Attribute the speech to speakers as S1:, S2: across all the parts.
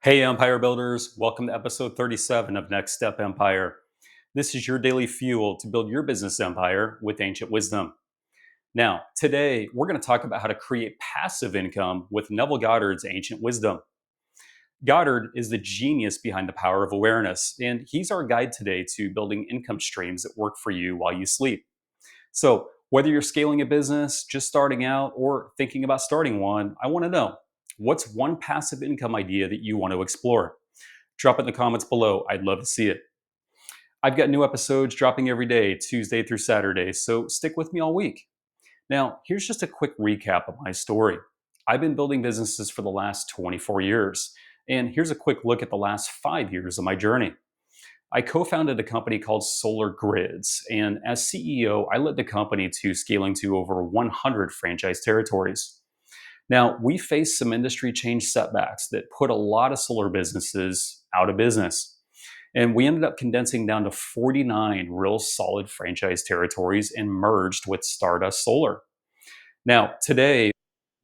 S1: Hey, Empire Builders. Welcome to episode 37 of Next Step Empire. This is your daily fuel to build your business empire with ancient wisdom. Now, today, we're going to talk about how to create passive income with Neville Goddard's ancient wisdom. Goddard is the genius behind the power of awareness, and he's our guide today to building income streams that work for you while you sleep. So, whether you're scaling a business, just starting out, or thinking about starting one, I want to know what's one passive income idea that you want to explore? Drop it in the comments below. I'd love to see it. I've got new episodes dropping every day, Tuesday through Saturday, so stick with me all week. Now, here's just a quick recap of my story. I've been building businesses for the last 24 years, and here's a quick look at the last 5 years of my journey. I co founded a company called Solar Grids, and as CEO, I led the company to scaling to over 100 franchise territories. Now, we faced some industry change setbacks that put a lot of solar businesses out of business. And we ended up condensing down to 49 real solid franchise territories and merged with Stardust Solar. Now, today,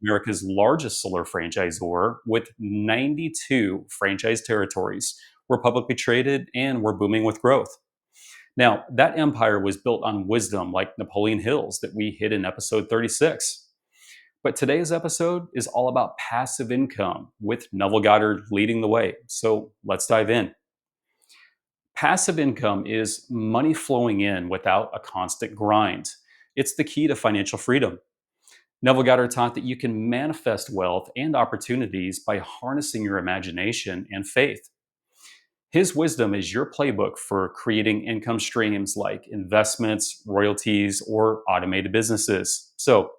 S1: America's largest solar franchisor with 92 franchise territories. We're publicly traded and we're booming with growth. Now, that empire was built on wisdom like Napoleon Hill's that we hit in episode 36. But today's episode is all about passive income with Neville Goddard leading the way. So let's dive in. Passive income is money flowing in without a constant grind. It's the key to financial freedom. Neville Goddard taught that you can manifest wealth and opportunities by harnessing your imagination and faith. His wisdom is your playbook for creating income streams like investments, royalties, or automated businesses. So,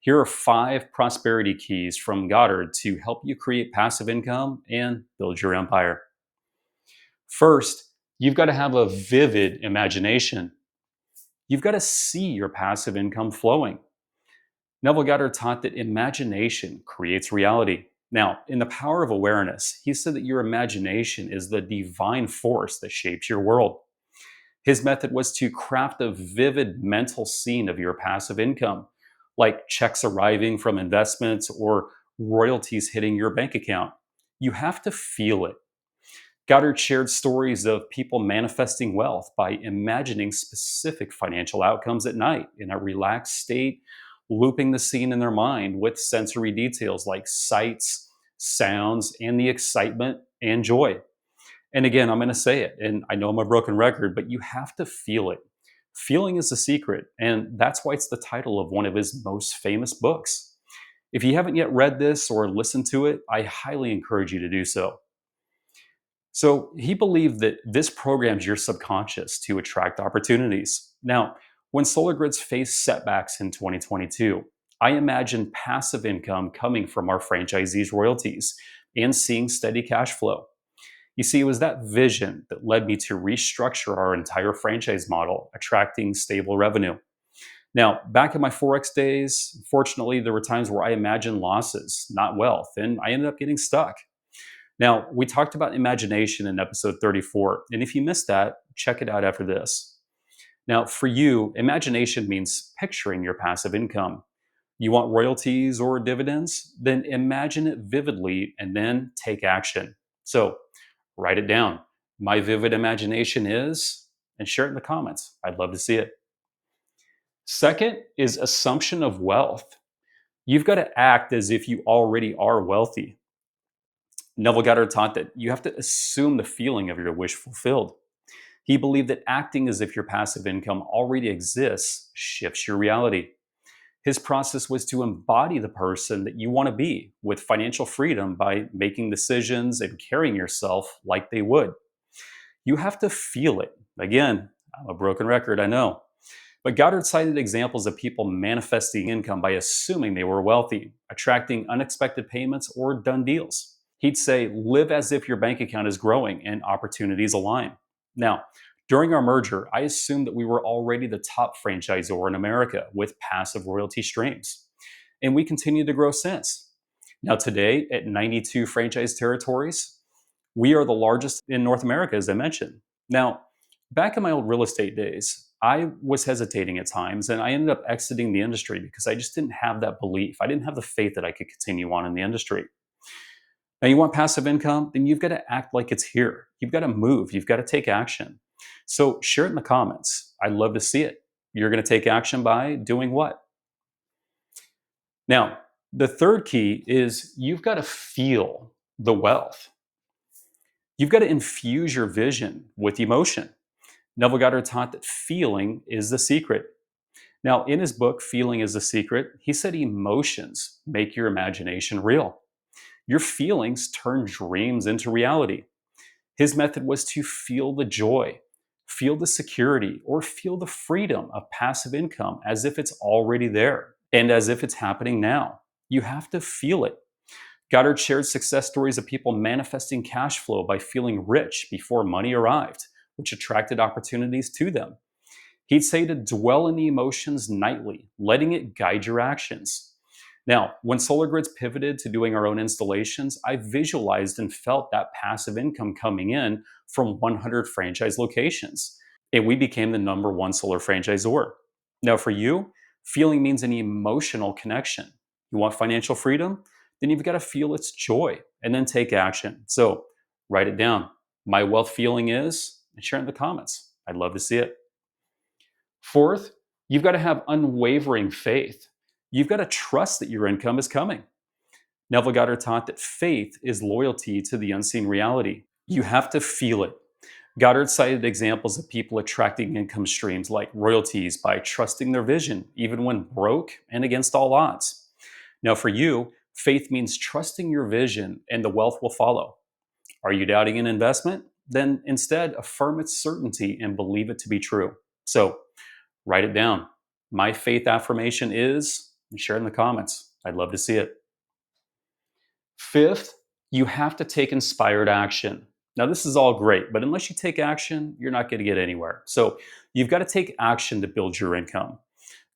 S1: here are 5 prosperity keys from Goddard to help you create passive income and build your empire. First, you've got to have a vivid imagination. You've got to see your passive income flowing. Neville Goddard taught that imagination creates reality. Now, in The Power of Awareness, he said that your imagination is the divine force that shapes your world. His method was to craft a vivid mental scene of your passive income, like checks arriving from investments or royalties hitting your bank account. You have to feel it. Goddard shared stories of people manifesting wealth by imagining specific financial outcomes at night in a relaxed state, looping the scene in their mind with sensory details like sights, sounds, and the excitement and joy. And again, I'm going to say it, and I know I'm a broken record, but you have to feel it. Feeling is the secret, and that's why it's the title of one of his most famous books. If you haven't yet read this or listened to it, I highly encourage you to do so. So he believed that this programs your subconscious to attract opportunities. Now, when Solar Grids faced setbacks in 2022, I imagined passive income coming from our franchisees' royalties and seeing steady cash flow. You see, it was that vision that led me to restructure our entire franchise model, attracting stable revenue. Now, back in my Forex days, fortunately, there were times where I imagined losses, not wealth, and I ended up getting stuck. Now, we talked about imagination in episode 34, and if you missed that, check it out after this. Now, for you, imagination means picturing your passive income. You want royalties or dividends? Then imagine it vividly and then take action. So, write it down. My vivid imagination is, and share it in the comments. I'd love to see it. Second is assumption of wealth. You've got to act as if you already are wealthy. Neville Goddard taught that you have to assume the feeling of your wish fulfilled. He believed that acting as if your passive income already exists shifts your reality. His process was to embody the person that you want to be with financial freedom by making decisions and carrying yourself like they would. You have to feel it. Again, I'm a broken record, I know. But Goddard cited examples of people manifesting income by assuming they were wealthy, attracting unexpected payments or done deals. He'd say, live as if your bank account is growing and opportunities align. Now, during our merger, I assumed that we were already the top franchisor in America with passive royalty streams. And we continue to grow since. Now, today, at 92 franchise territories, we are the largest in North America, as I mentioned. Now, back in my old real estate days, I was hesitating at times and I ended up exiting the industry because I just didn't have that belief. I didn't have the faith that I could continue on in the industry. Now, you want passive income? Then you've got to act like it's here. You've got to move. You've got to take action. So share it in the comments. I'd love to see it. You're going to take action by doing what? Now, the third key is you've got to feel the wealth. You've got to infuse your vision with emotion. Neville Goddard taught that feeling is the secret. Now, in his book, Feeling is the Secret, he said emotions make your imagination real. Your feelings turn dreams into reality. His method was to feel the joy, feel the security, or feel the freedom of passive income as if it's already there and as if it's happening now. You have to feel it. Goddard shared success stories of people manifesting cash flow by feeling rich before money arrived, which attracted opportunities to them. He'd say to dwell in the emotions nightly, letting it guide your actions. Now, when Solar Grids pivoted to doing our own installations, I visualized and felt that passive income coming in from 100 franchise locations. And we became the number one solar franchisor. Now, for you, feeling means an emotional connection. You want financial freedom? Then you've got to feel its joy and then take action. So write it down. My wealth feeling is, and share it in the comments. I'd love to see it. Fourth, you've got to have unwavering faith. You've got to trust that your income is coming. Neville Goddard taught that faith is loyalty to the unseen reality. You have to feel it. Goddard cited examples of people attracting income streams like royalties by trusting their vision, even when broke and against all odds. Now, for you, faith means trusting your vision and the wealth will follow. Are you doubting an investment? Then instead, affirm its certainty and believe it to be true. So, write it down. My faith affirmation is, and share it in the comments. I'd love to see it. Fifth, you have to take inspired action. Now, this is all great, but unless you take action, you're not going to get anywhere. So, you've got to take action to build your income.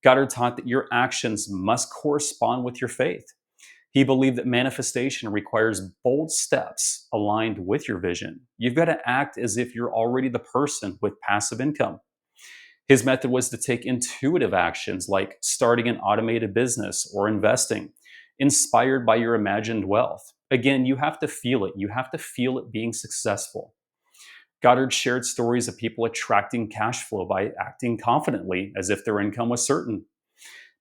S1: Goddard taught that your actions must correspond with your faith. He believed that manifestation requires bold steps aligned with your vision. You've got to act as if you're already the person with passive income. His method was to take intuitive actions like starting an automated business or investing, inspired by your imagined wealth. Again, you have to feel it. You have to feel it being successful. Goddard shared stories of people attracting cash flow by acting confidently as if their income was certain.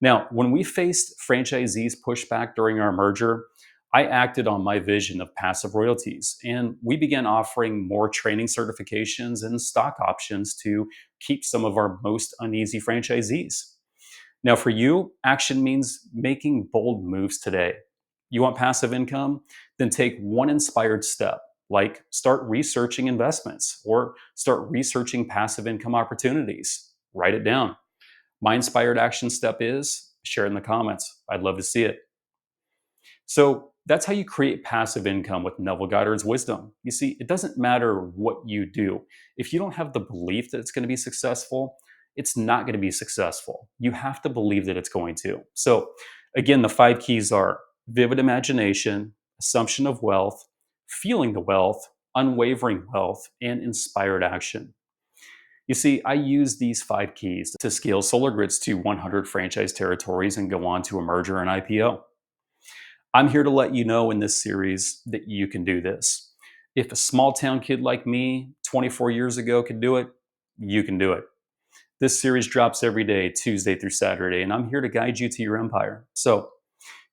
S1: Now, when we faced franchisees' pushback during our merger, I acted on my vision of passive royalties, and we began offering more training certifications and stock options to keep some of our most uneasy franchisees. Now, for you, action means making bold moves today. You want passive income? Then take one inspired step, like start researching investments or start researching passive income opportunities. Write it down. My inspired action step is share it in the comments. I'd love to see it. So that's how you create passive income with Neville Goddard's wisdom. You see, it doesn't matter what you do. If you don't have the belief that it's going to be successful, it's not going to be successful. You have to believe that it's going to. So again, the 5 keys are vivid imagination, assumption of wealth, feeling the wealth, unwavering wealth, and inspired action. You see, I use these 5 keys to scale Solar Grids to 100 franchise territories and go on to a merger and IPO. I'm here to let you know in this series that you can do this. If a small town kid like me 24 years ago could do it, you can do it. This series drops every day, Tuesday through Saturday, and I'm here to guide you to your empire. So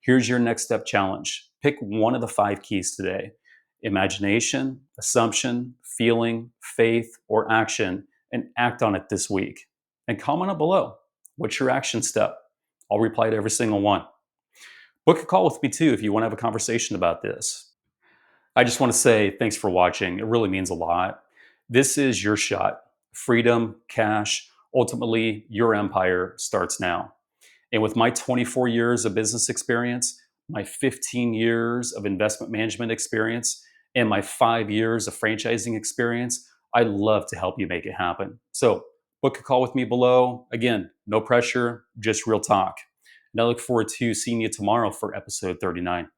S1: here's your next step challenge. Pick one of the 5 keys today: imagination, assumption, feeling, faith, or action, and act on it this week. And comment it below. What's your action step? I'll reply to every single one. Book a call with me too if you want to have a conversation about this. I just want to say thanks for watching. It really means a lot. This is your shot. Freedom, cash, ultimately your empire starts now. And with my 24 years of business experience, my 15 years of investment management experience, and my 5 years of franchising experience, I'd love to help you make it happen. So book a call with me below. Again, no pressure, just real talk. And I look forward to seeing you tomorrow for episode 39.